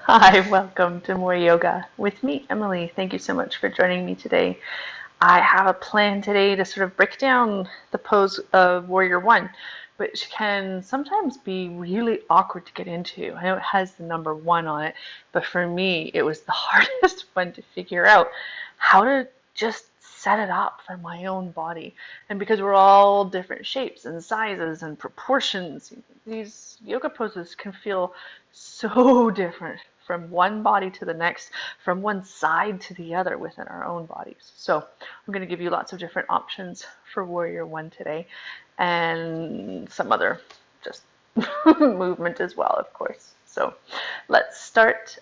Hi, welcome to More Yoga with me, Emily. Thank you so much for joining me today. I have a plan today to sort of break down the pose of Warrior One, which can sometimes be really awkward to get into. I know it has the number one on it, but for me, it was the hardest one to figure out how to just set it up for my own body. And because we're all different shapes and sizes and proportions, these yoga poses can feel so different from one body to the next, from one side to the other within our own bodies. So I'm going to give you lots of different options for Warrior One today and some other just movement as well, of course. So let's start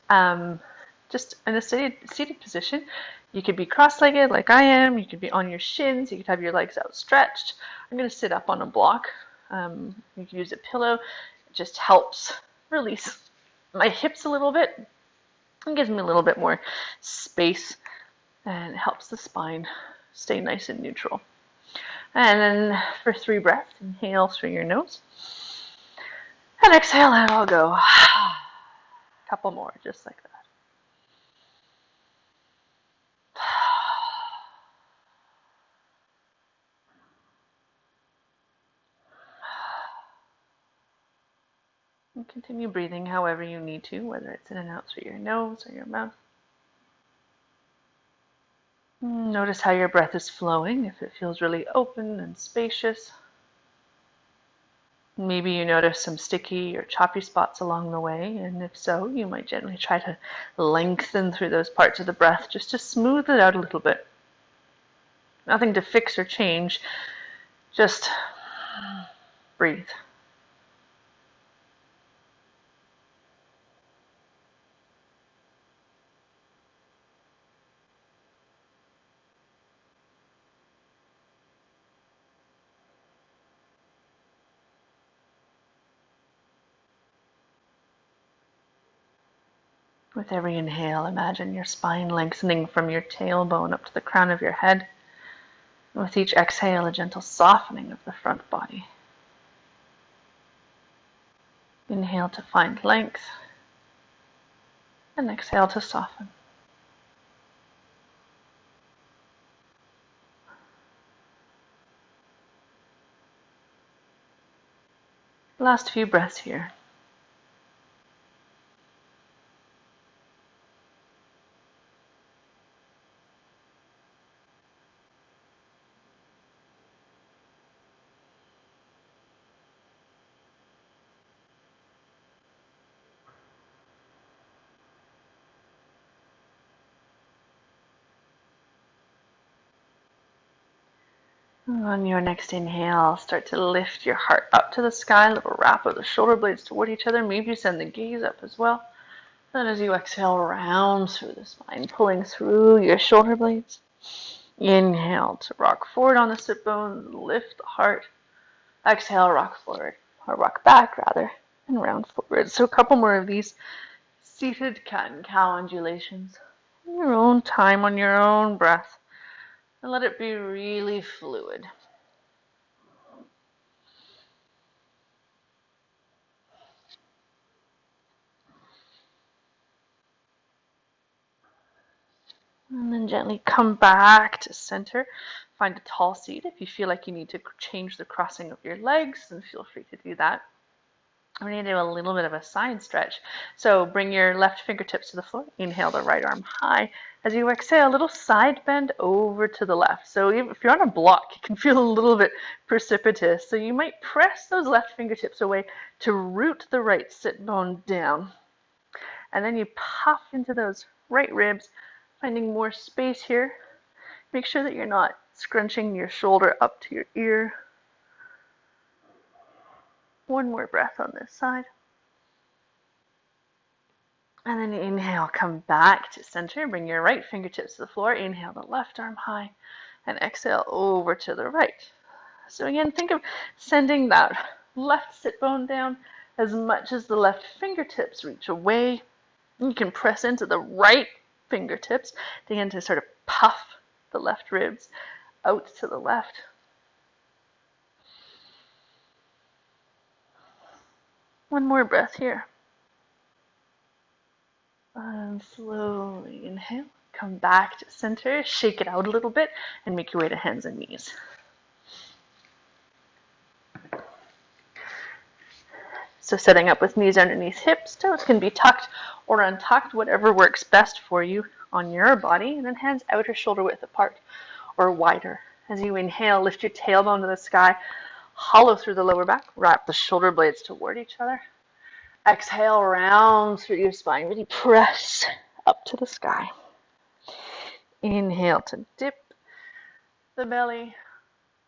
just in a seated position. You could be cross-legged like I am. You could be on your shins. You could have your legs outstretched. I'm going to sit up on a block. You can use a pillow. It just helps release my hips a little bit. It gives me a little bit more space and it helps the spine stay nice and neutral. And then for 3 breaths, inhale through your nose. And exhale, and I'll go. A couple more, just like that. And continue breathing however you need to, whether it's in and out through your nose or your mouth. Notice how your breath is flowing, if it feels really open and spacious. Maybe you notice some sticky or choppy spots along the way, and if so, you might gently try to lengthen through those parts of the breath just to smooth it out a little bit. Nothing to fix or change, just breathe. With every inhale, imagine your spine lengthening from your tailbone up to the crown of your head. With each exhale, a gentle softening of the front body. Inhale to find length, and exhale to soften. Last few breaths here. On your next inhale, start to lift your heart up to the sky, a little wrap of the shoulder blades toward each other. Maybe you send the gaze up as well. Then as you exhale, round through the spine, pulling through your shoulder blades. Inhale to rock forward on the sit bones, lift the heart. Exhale, rock forward, or rock back rather, and round forward. So a couple more of these seated cat and cow undulations. On your own time, on your own breath. And let it be really fluid. And then gently come back to center. Find a tall seat. If you feel like you need to change the crossing of your legs, then feel free to do that. We're going to do a little bit of a side stretch. So bring your left fingertips to the floor. Inhale the right arm high. As you exhale, a little side bend over to the left. So if you're on a block, it can feel a little bit precipitous. So you might press those left fingertips away to root the right sit bone down. And then you puff into those right ribs, finding more space here. Make sure that you're not scrunching your shoulder up to your ear. One more breath on this side. And then inhale, come back to center. Bring your right fingertips to the floor. Inhale the left arm high. And exhale over to the right. So again, think of sending that left sit bone down as much as the left fingertips reach away. You can press into the right fingertips again to sort of puff the left ribs out to the left. One more breath here. And slowly inhale, come back to center, shake it out a little bit, and make your way to hands and knees. So setting up with knees underneath hips, toes can be tucked or untucked, whatever works best for you on your body, and then hands outer shoulder width apart or wider. As you inhale, lift your tailbone to the sky, hollow through the lower back, wrap the shoulder blades toward each other. Exhale, round through your spine, really press up to the sky. Inhale to dip the belly,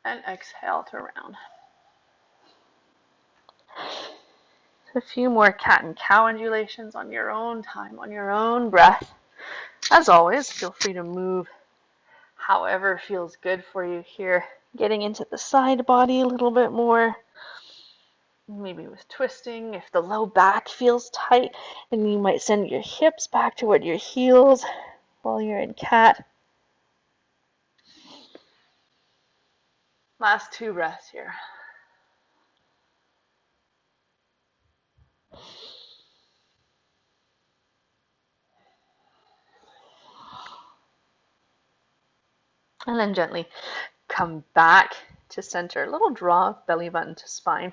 and exhale to round. A few more cat and cow undulations on your own time, on your own breath. As always, feel free to move however feels good for you here. Getting into the side body a little bit more. Maybe with twisting. If the low back feels tight, then you might send your hips back toward your heels while you're in cat. Last 2 breaths here. And then gently come back to center. A little draw of belly button to spine.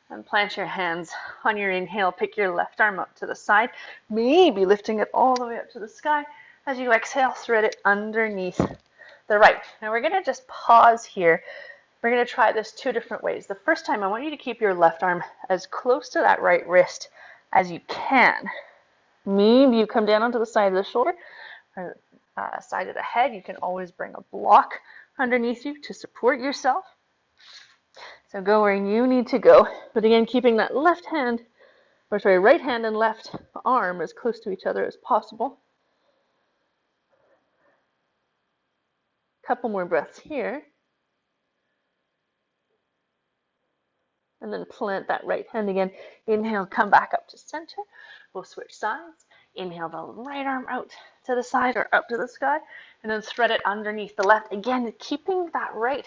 And plant your hands on your inhale. Pick your left arm up to the side. Maybe lifting it all the way up to the sky. As you exhale, thread it underneath the right. Now we're going to just pause here. We're going to try this 2 different ways. The first time, I want you to keep your left arm as close to that right wrist as you can. Maybe you come down onto the side of the shoulder or side of the head. You can always bring a block underneath you to support yourself. So go where you need to go. But again, keeping that right hand and left arm as close to each other as possible. Couple more breaths here. And then plant that right hand again. Inhale, come back up to center. We'll switch sides. Inhale the right arm out to the side or up to the sky. And then thread it underneath the left. Again, keeping that right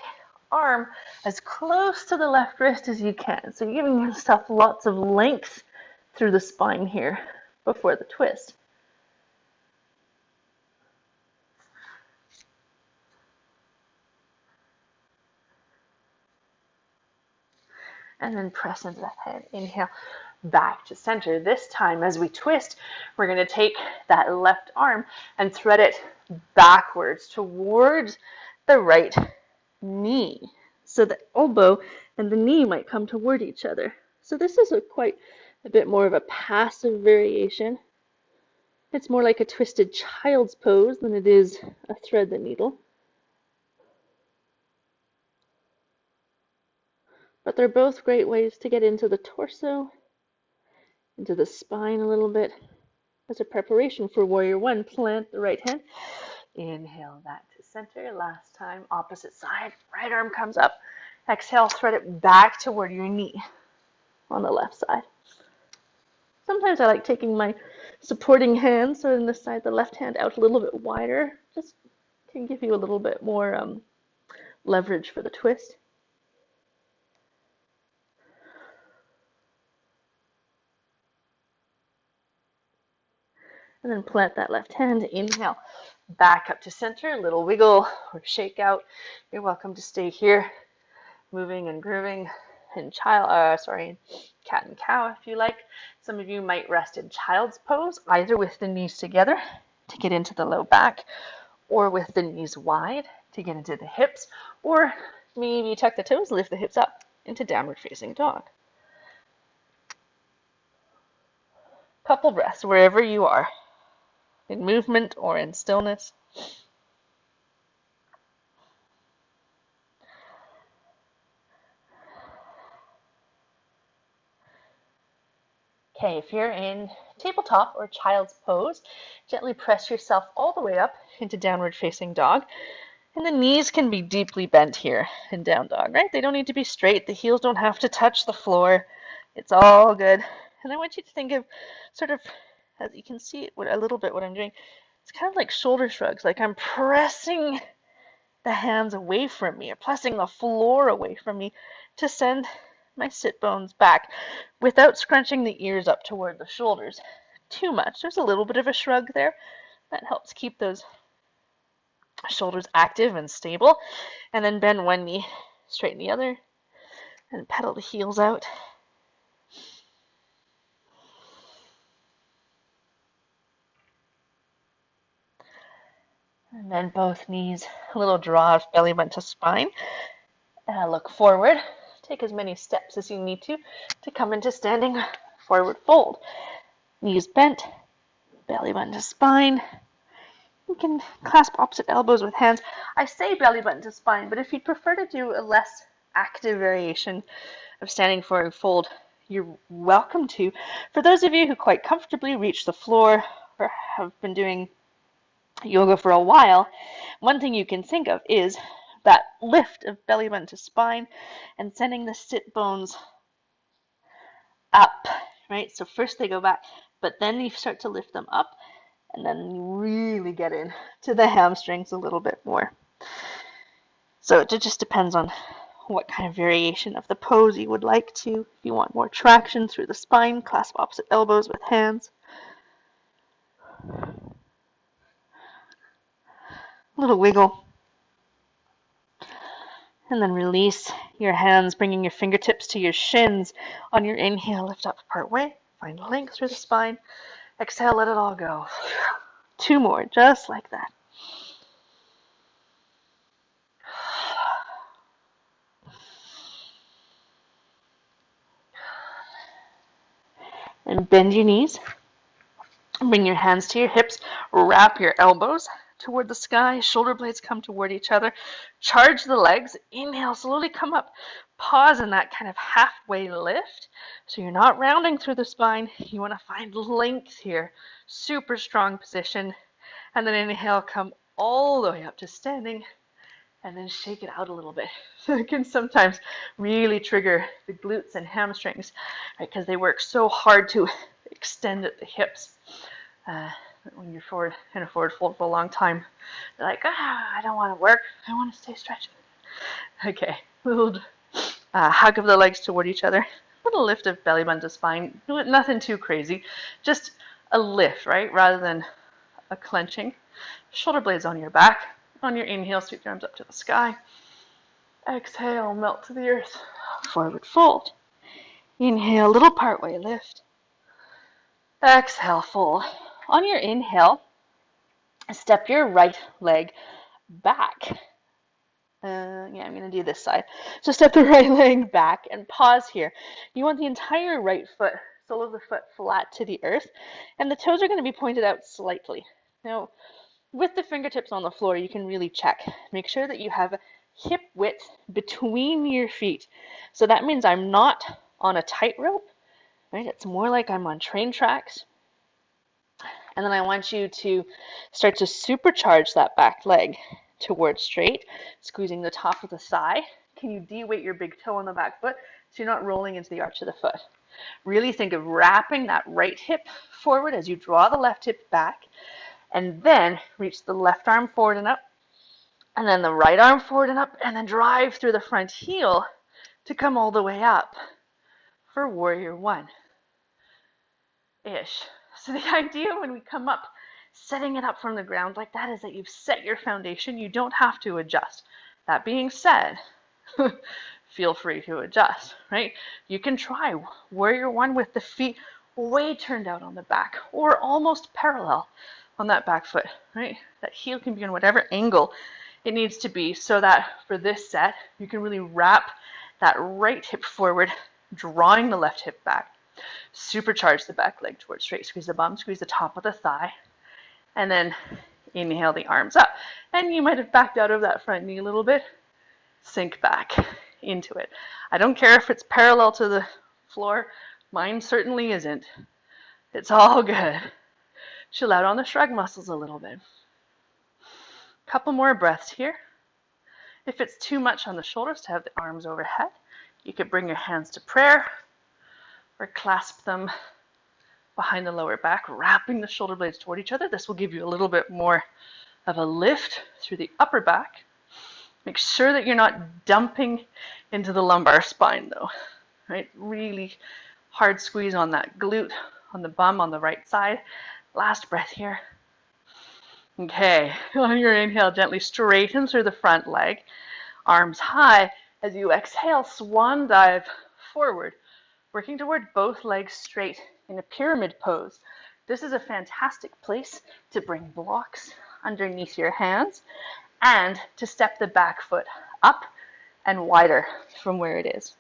arm as close to the left wrist as you can. So you're giving yourself lots of length through the spine here before the twist. And then press into the head. Inhale, back to center. This time, as we twist, we're going to take that left arm and thread it backwards towards the right knee. So the elbow and the knee might come toward each other. So this is quite a bit more of a passive variation. It's more like a twisted child's pose than it is a thread the needle. But they're both great ways to get into the torso, into the spine a little bit. As a preparation for Warrior One, plant the right hand. Inhale that to center. Last time, opposite side. Right arm comes up. Exhale, thread it back toward your knee on the left side. Sometimes I like taking my supporting hand, so in this side, the left hand out a little bit wider. Just can give you a little bit more leverage for the twist. And then plant that left hand. Inhale, back up to center. A little wiggle or shake out. You're welcome to stay here, moving and grooving in cat and cow if you like. Some of you might rest in child's pose, either with the knees together to get into the low back, or with the knees wide to get into the hips, or maybe tuck the toes, lift the hips up into downward facing dog. Couple breaths wherever you are, in movement or in stillness. Okay, if you're in tabletop or child's pose, gently press yourself all the way up into downward facing dog. And the knees can be deeply bent here in down dog, right? They don't need to be straight. The heels don't have to touch the floor. It's all good. And I want you to think of sort of, as you can see a little bit what I'm doing, it's kind of like shoulder shrugs, like I'm pressing the hands away from me or pressing the floor away from me to send my sit bones back without scrunching the ears up toward the shoulders. too much. There's a little bit of a shrug there. That helps keep those shoulders active and stable. And then bend one knee, straighten the other, and pedal the heels out. And then both knees, a little draw of belly button to spine. Look forward. Take as many steps as you need to come into standing forward fold. Knees bent, belly button to spine. You can clasp opposite elbows with hands. I say belly button to spine, but if you'd prefer to do a less active variation of standing forward fold, you're welcome to. For those of you who quite comfortably reach the floor or have been doing yoga for a while, one thing you can think of is that lift of belly button to spine and sending the sit bones up, right? So first they go back, but then you start to lift them up, and then you really get in to the hamstrings a little bit more. So it just depends on what kind of variation of the pose you would like to. If you want more traction through the spine, clasp opposite elbows with hands. A little wiggle. And then release your hands, bringing your fingertips to your shins. On your inhale, lift up part way. Find length through the spine. Exhale, let it all go. 2 more, just like that. And bend your knees. Bring your hands to your hips. Wrap your elbows toward the sky. Shoulder blades come toward each other. Charge the legs. Inhale, slowly come up. Pause in that kind of halfway lift. So you're not rounding through the spine. You want to find length here. Super strong position. And then inhale, come all the way up to standing. And then shake it out a little bit. So it can sometimes really trigger the glutes and hamstrings, right? Because they work so hard to extend at the hips. When you're in a forward fold for a long time, they're like, I don't want to work. I want to stay stretched. Okay, little hug of the legs toward each other. Little lift of belly button to spine. Nothing too crazy. Just a lift, right? Rather than a clenching. Shoulder blades on your back. On your inhale, sweep your arms up to the sky. Exhale, melt to the earth. Forward fold. Inhale, little partway lift. Exhale, fold. On your inhale, step your right leg back. I'm going to do this side. So step the right leg back and pause here. You want the entire right foot, sole of the foot, flat to the earth, and the toes are going to be pointed out slightly. Now, with the fingertips on the floor, you can really check. Make sure that you have hip width between your feet. So that means I'm not on a tightrope, right? It's more like I'm on train tracks. And then I want you to start to supercharge that back leg towards straight, squeezing the top of the thigh. Can you de-weight your big toe on the back foot so you're not rolling into the arch of the foot? Really think of wrapping that right hip forward as you draw the left hip back, and then reach the left arm forward and up, and then the right arm forward and up, and then drive through the front heel to come all the way up for Warrior One. Ish. So the idea when we come up, setting it up from the ground like that, is that you've set your foundation. You don't have to adjust. That being said, feel free to adjust, right? You can try Warrior One with the feet way turned out on the back or almost parallel on that back foot, right? That heel can be in whatever angle it needs to be so that for this set, you can really wrap that right hip forward, drawing the left hip back. Supercharge the back leg towards straight. Squeeze the bum, squeeze the top of the thigh, and then inhale the arms up. And you might have backed out of that front knee a little bit. Sink back into it. I don't care if it's parallel to the floor. Mine certainly isn't. It's all good. Chill out on the shrug muscles a little bit. Couple more breaths here. If it's too much on the shoulders to have the arms overhead, you could bring your hands to prayer or clasp them behind the lower back, wrapping the shoulder blades toward each other. This will give you a little bit more of a lift through the upper back. Make sure that you're not dumping into the lumbar spine though, right? Really hard squeeze on that glute on the bum on the right side. Last breath here. Okay, on your inhale, gently straighten through the front leg. Arms high. As you exhale, swan dive forward, working toward both legs straight in a pyramid pose. This is a fantastic place to bring blocks underneath your hands and to step the back foot up and wider from where it is.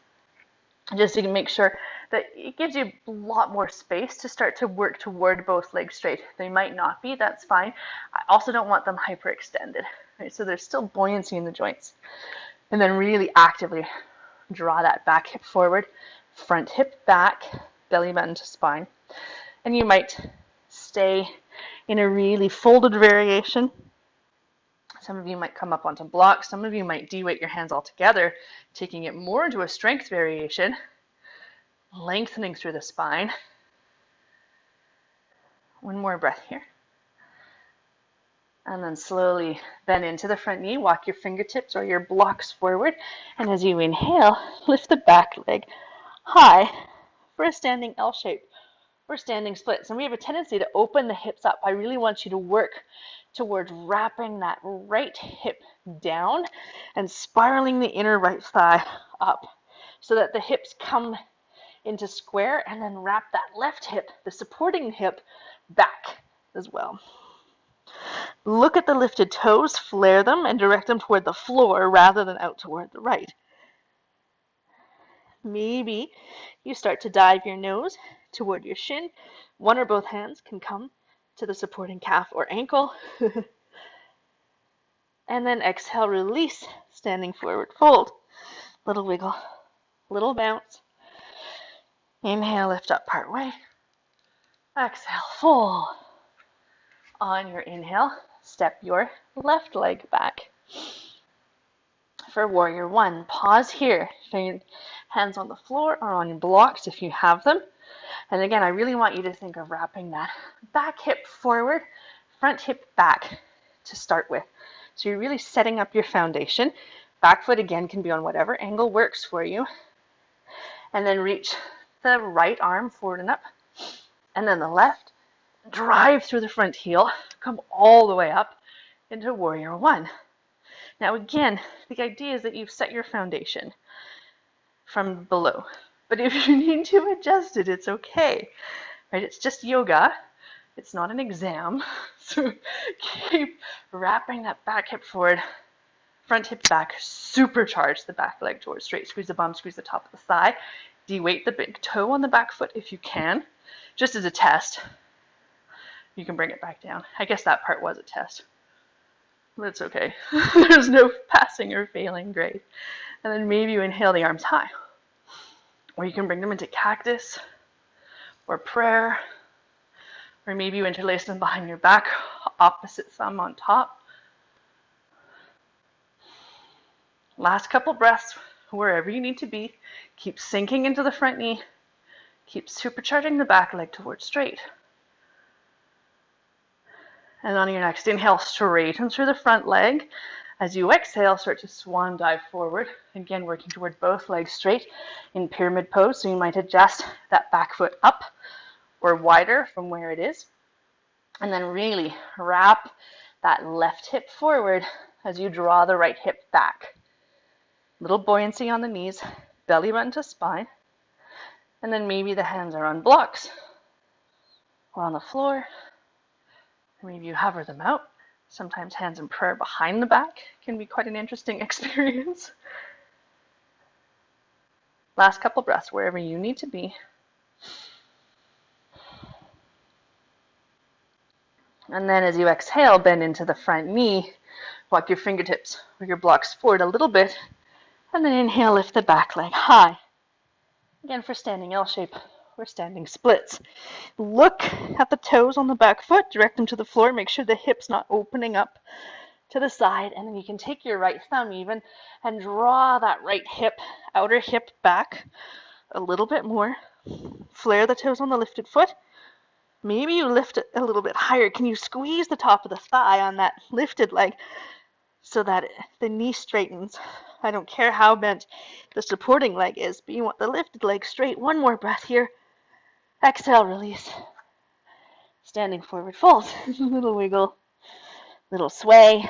Just to make sure that it gives you a lot more space to start to work toward both legs straight. They might not be, that's fine. I also don't want them hyperextended, right? So there's still buoyancy in the joints. And then really actively draw that back hip forward, front hip back, belly button to spine. And you might stay in a really folded variation. Some of you might come up onto blocks. Some of you might de-weight your hands altogether, taking it more into a strength variation, lengthening through the spine. One more breath here. And then slowly bend into the front knee, walk your fingertips or your blocks forward. And as you inhale, lift the back leg high for a standing L shape or standing splits. And we have a tendency to open the hips up. I really want you to work towards wrapping that right hip down and spiraling the inner right thigh up so that the hips come into square, and then wrap that left hip, the supporting hip, back as well. Look at the lifted toes, flare them, and direct them toward the floor rather than out toward the right. Maybe you start to dive your nose toward your shin. One or both hands can come to the supporting calf or ankle. And then exhale, release, standing forward fold. Little wiggle, little bounce. Inhale, lift up part way. Exhale, fold. On your inhale, step your left leg back. For warrior one, pause here. Hands on the floor or on your blocks if you have them. And again, I really want you to think of wrapping that back hip forward, front hip back to start with. So you're really setting up your foundation. Back foot again can be on whatever angle works for you. And then reach the right arm forward and up. And then the left. Drive through the front heel. Come all the way up into warrior one. Now again, the idea is that you've set your foundation from below. But if you need to adjust it, it's okay. Right? It's just yoga. It's not an exam. So keep wrapping that back hip forward, front hip back, supercharge the back leg towards straight. Squeeze the bum, squeeze the top of the thigh. De-weight the big toe on the back foot if you can. Just as a test, you can bring it back down. I guess that part was a test. That's okay. There's no passing or failing grade. And then maybe you inhale the arms high. Or you can bring them into cactus or prayer. Or maybe you interlace them behind your back, opposite thumb on top. Last couple breaths, wherever you need to be. Keep sinking into the front knee. Keep supercharging the back leg towards straight. And on your next inhale, straighten through the front leg. As you exhale, start to swan dive forward. Again, working toward both legs straight in pyramid pose. So you might adjust that back foot up or wider from where it is. And then really wrap that left hip forward as you draw the right hip back. Little buoyancy on the knees, belly button to spine. And then maybe the hands are on blocks or on the floor. Maybe you hover them out. Sometimes hands in prayer behind the back can be quite an interesting experience. Last couple breaths wherever you need to be. And then as you exhale, bend into the front knee. Walk your fingertips or your blocks forward a little bit. And then inhale, lift the back leg high. Again for standing L shape or standing splits. Look at the toes on the back foot, direct them to the floor, make sure the hip's not opening up to the side, and then you can take your right thumb even and draw that right hip, outer hip back a little bit more. Flare the toes on the lifted foot. Maybe you lift it a little bit higher. Can you squeeze the top of the thigh on that lifted leg so that the knee straightens? I don't care how bent the supporting leg is, but you want the lifted leg straight. One more breath here. Exhale, release. Standing forward fold. Little wiggle, little sway.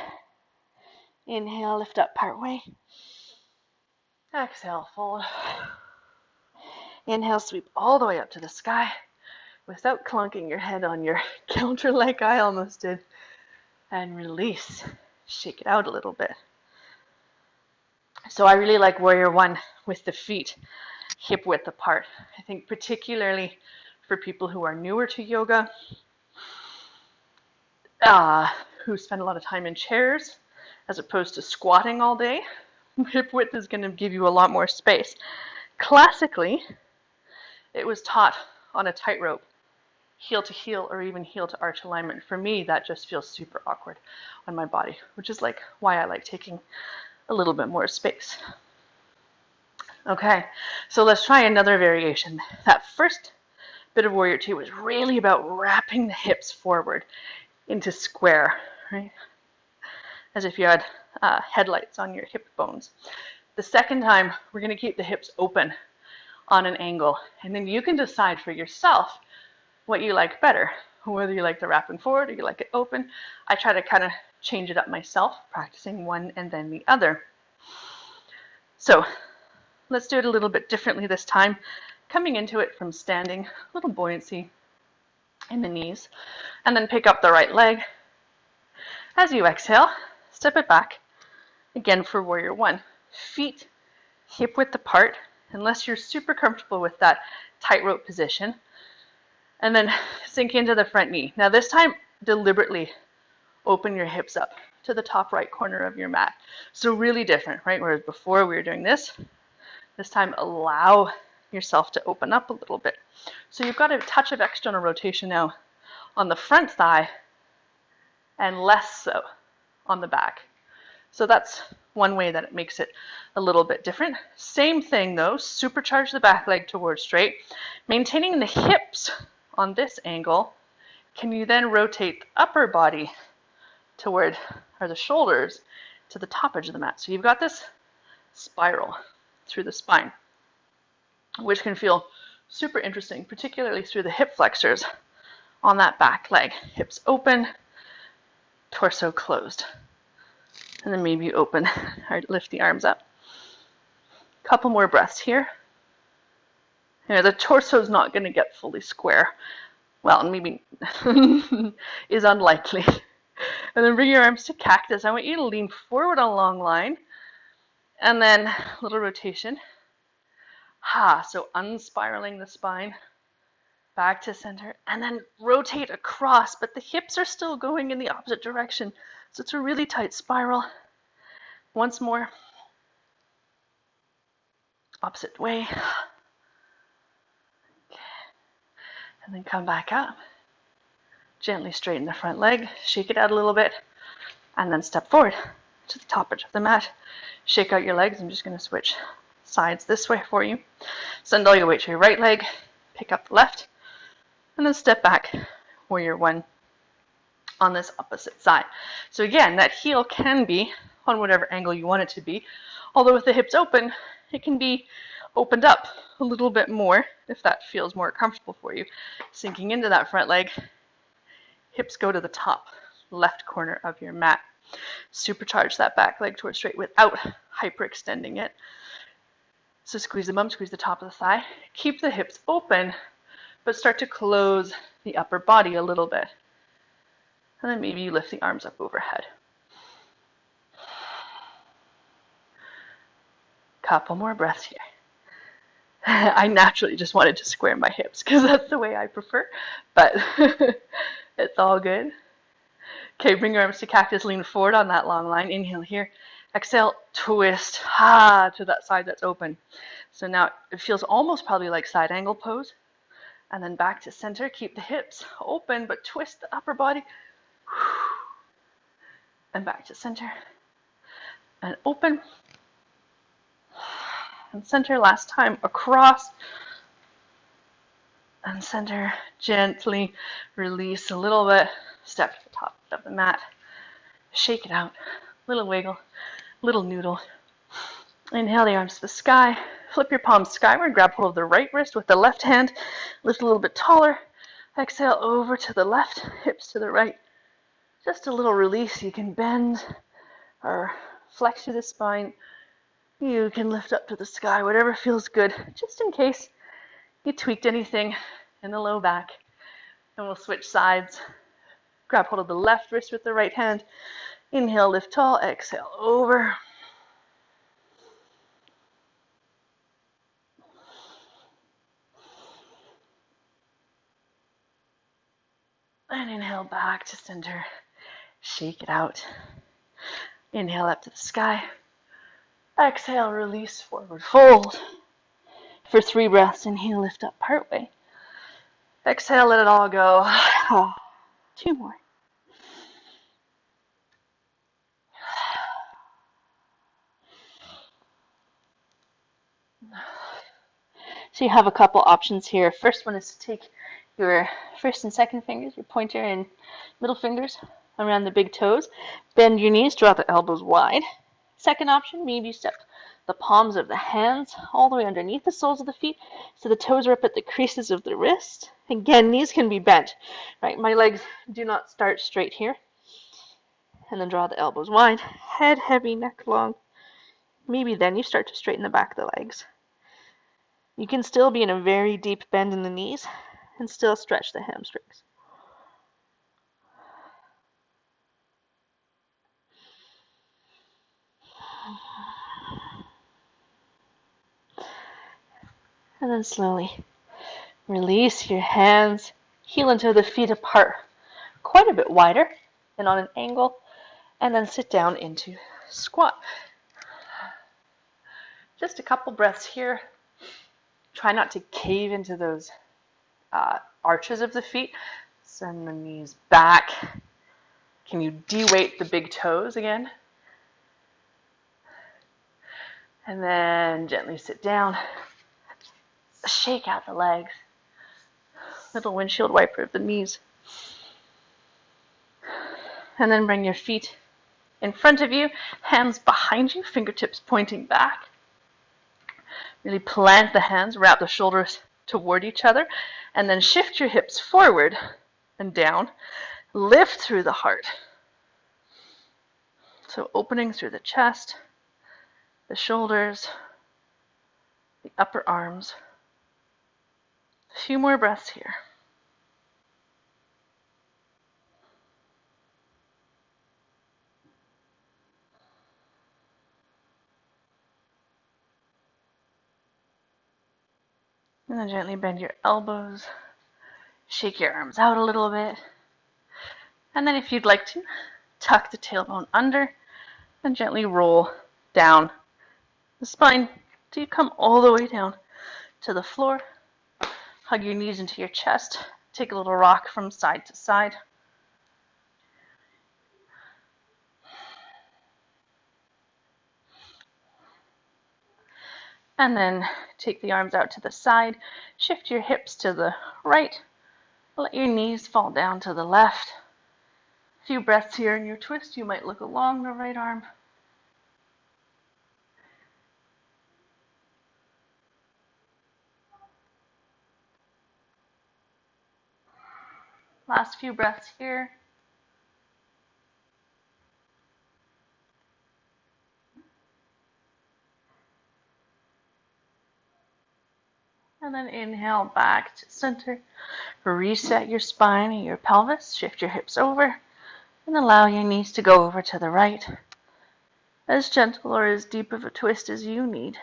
Inhale, lift up part way. Exhale, fold. Inhale, sweep all the way up to the sky without clunking your head on your counter like I almost did. And release. Shake it out a little bit. So I really like Warrior One with the feet hip width apart. I think particularly for people who are newer to yoga, who spend a lot of time in chairs as opposed to squatting all day, hip width is going to give you a lot more space. Classically, it was taught on a tightrope, heel to heel or even heel to arch alignment. For me, that just feels super awkward on my body, which is like why I like taking a little bit more space. Okay, so let's try another variation. That first bit of Warrior Two was really about wrapping the hips forward into square, right? As if you had headlights on your hip bones. The second time, we're going to keep the hips open on an angle, and then you can decide for yourself what you like better, whether you like the wrapping forward or you like it open. I try to kind of change it up myself, practicing one and then the other. So let's do it a little bit differently this time. Coming into it from standing, a little buoyancy in the knees, and then pick up the right leg. As you exhale, step it back. Again for Warrior One. Feet hip width apart, unless you're super comfortable with that tightrope position. And then sink into the front knee. Now this time, deliberately open your hips up to the top right corner of your mat. So really different, right? Whereas before we were doing this time allow yourself to open up a little bit. So you've got a touch of external rotation now on the front thigh and less so on the back. So that's one way that it makes it a little bit different. Same thing though, supercharge the back leg towards straight. Maintaining the hips on this angle, can you then rotate the upper body toward, or the shoulders to the top edge of the mat. So you've got this spiral through the spine, which can feel super interesting, particularly through the hip flexors on that back leg. Hips open, torso closed. And then maybe open or lift the arms up. Couple more breaths here. The torso's not going to get fully square. Well, maybe is unlikely. And then bring your arms to cactus. I want you to lean forward on a long line. And then a little rotation. So unspiraling the spine. Back to center. And then rotate across. But the hips are still going in the opposite direction. So it's a really tight spiral. Once more. Opposite way. Okay. And then come back up. Gently straighten the front leg. Shake it out a little bit. And then step forward to the top edge of the mat. Shake out your legs. I'm just going to switch sides this way for you. Send all your weight to your right leg. Pick up the left. And then step back. Warrior One on this opposite side. So again, that heel can be on whatever angle you want it to be. Although with the hips open, it can be opened up a little bit more if that feels more comfortable for you. Sinking into that front leg, hips go to the top left corner of your mat. Supercharge that back leg towards straight without hyperextending it. So squeeze the bum, squeeze the top of the thigh. Keep the hips open, but start to close the upper body a little bit. And then maybe you lift the arms up overhead. Couple more breaths here. I naturally just wanted to square my hips because that's the way I prefer, but it's all good. Okay, bring your arms to cactus, lean forward on that long line. Inhale here. Exhale, twist to that side that's open. So now it feels almost probably like side angle pose. And then back to center. Keep the hips open, but twist the upper body. And back to center. And open. And center last time. Across. And center. Gently release a little bit. Step to the top of the mat. Shake it out. Little wiggle. Little noodle. Inhale the arms to the sky. flip your palms skyward, grab hold of the right wrist with the left hand, lift a little bit taller. Exhale over to the left, hips to the right. Just a little release. You can bend or flex through the spine. You can lift up to the sky, whatever feels good, just in case you tweaked anything in the low back. And we'll switch sides. Grab hold of the left wrist with the right hand. Inhale, lift tall. Exhale, over. And inhale back to center. Shake it out. Inhale up to the sky. Exhale, release, forward fold. For 3 breaths, inhale, lift up partway. Exhale, let it all go. 2 more. So you have a couple options here. First one is to take your first and second fingers, your pointer and middle fingers around the big toes. Bend your knees, draw the elbows wide. Second option, maybe you step the palms of the hands all the way underneath the soles of the feet so the toes are up at the creases of the wrist. Again, knees can be bent, right? My legs do not start straight here. And then draw the elbows wide, head heavy, neck long. Maybe then you start to straighten the back of the legs. You can still be in a very deep bend in the knees and still stretch the hamstrings. And then slowly release your hands, heel into the feet apart, quite a bit wider and on an angle, and then sit down into squat. Just a couple breaths here. Try not to cave into those arches of the feet. Send the knees back. Can you de-weight the big toes again? And then gently sit down. Shake out the legs. Little windshield wiper of the knees. And then bring your feet in front of you, hands behind you, fingertips pointing back. Really plant the hands, wrap the shoulders toward each other, and then shift your hips forward and down. Lift through the heart. So opening through the chest, the shoulders, the upper arms. A few more breaths here. And then gently bend your elbows. Shake your arms out a little bit. And then if you'd like to, tuck the tailbone under and gently roll down the spine till you come all the way down to the floor. Hug your knees into your chest. Take a little rock from side to side. And then take the arms out to the side. Shift your hips to the right. Let your knees fall down to the left. A few breaths here in your twist. You might look along the right arm. Last few breaths here. And then inhale back to center. Reset your spine and your pelvis. Shift your hips over and allow your knees to go over to the right. As gentle or as deep of a twist as you need.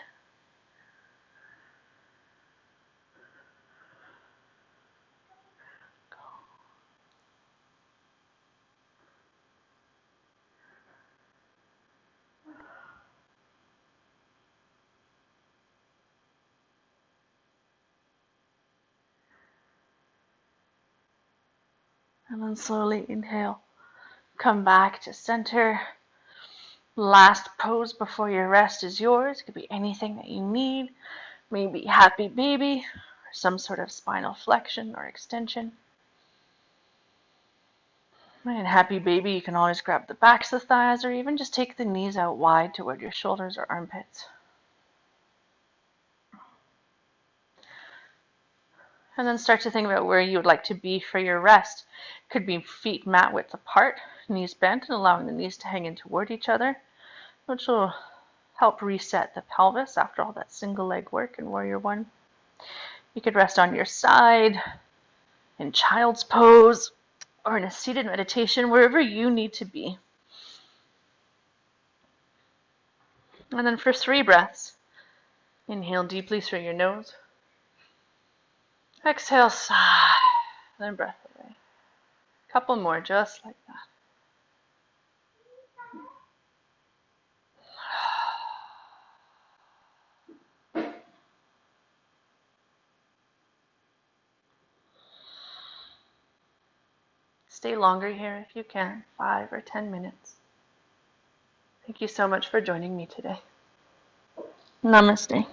And then slowly inhale. Come back to center. Last pose before your rest is yours. It could be anything that you need. Maybe happy baby, or some sort of spinal flexion or extension. In happy baby, you can always grab the backs of the thighs or even just take the knees out wide toward your shoulders or armpits. And then start to think about where you would like to be for your rest. Could be feet mat width apart, knees bent, and allowing the knees to hang in toward each other, which will help reset the pelvis after all that single leg work in Warrior One. You could rest on your side, in child's pose, or in a seated meditation, wherever you need to be. And then for 3 breaths, inhale deeply through your nose. Exhale, sigh, then breath away. Couple more, just like that. Stay longer here if you can, 5 or 10 minutes. Thank you so much for joining me today. Namaste.